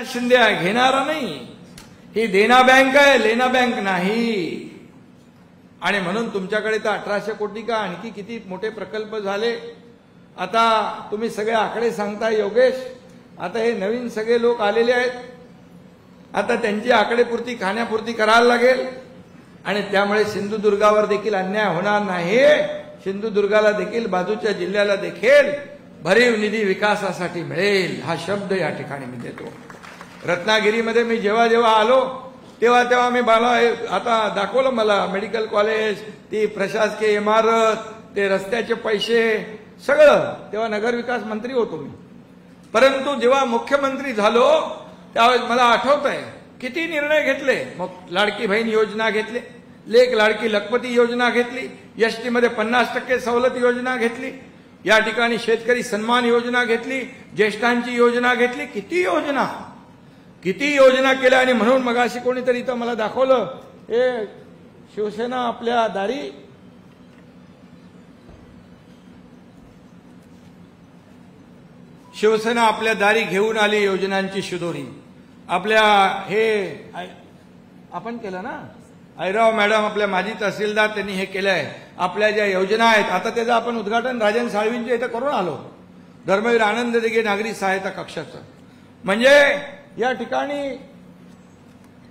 शिंदे आहे, घेणारा नाही. ही देना बँक आहे, लेना बँक नाही. आणि म्हणून तुमच्याकडे तर 1800 कोटी का आणखी किती मोठे प्रकल्प झाले. आता तुम्ही सगळे आकडे सांगताय योगेश. आता हे नवीन सगळे लोक आलेले आहेत. आता त्यांची आकडेपुरती खाण्यापुरती करायला लागेल. आणि त्यामुळे सिंधुदुर्गावर देखील अन्याय होणार नाही. सिंधुदुर्गाला देखील, बाजूच्या जिल्ह्याला देखील भरीव निधी विकासासाठी मिळेल, हा शब्द या ठिकाणी मी देतो. रत्नागिरीमध्ये मी जेव्हा जेव्हा आलो तेव्हा मी आता दाखवलं मला मेडिकल कॉलेज, ती प्रशासकीय इमारत, ते रस्त्याचे पैसे सगळं. तेव्हा नगरविकास मंत्री होतो मी. परंतु जेव्हा मुख्यमंत्री झालो त्यावेळेस मला आठवतंय किती निर्णय घेतले. मग लाडकी बहीण योजना घेतली, लेक लाडकी लखपती योजना घेतली, एसटी मध्ये 50% सवलत योजना घेतली, या ठिकाणी शेतकरी सन्मान योजना घेतली, ज्येष्ठांची योजना घेतली. किती योजना केल्या. आणि म्हणून मगाशी कोणीतरी इथं मला दाखवलं, हे शिवसेना आपल्या दारी, शिवसेना आपल्या दारी घेऊन आली योजनांची शिदोरी. आपल्या हे आपण केलं ना, आयराव मॅडम आपल्या माजी तहसीलदार, त्यांनी हे केलंय. आपल्या ज्या योजना आहेत आता त्याचं आपण उद्घाटन राजन साळवींच्या इथं करून आलो, धर्मवीर आनंद दिघे नागरी सहायता कक्षाचं. म्हणजे या ठिकाणी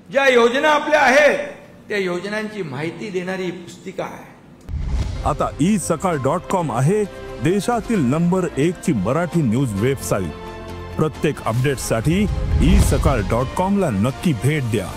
ज्या योजना आपल्या आहेत त्या योजनांची माहिती देणारी पुस्तिका आहे. आता isakal.com आहे देशातील नंबर 1 ची मराठी न्यूज वेबसाईट. प्रत्येक अपडेटसाठी isakal.com ला नक्की भेट द्या.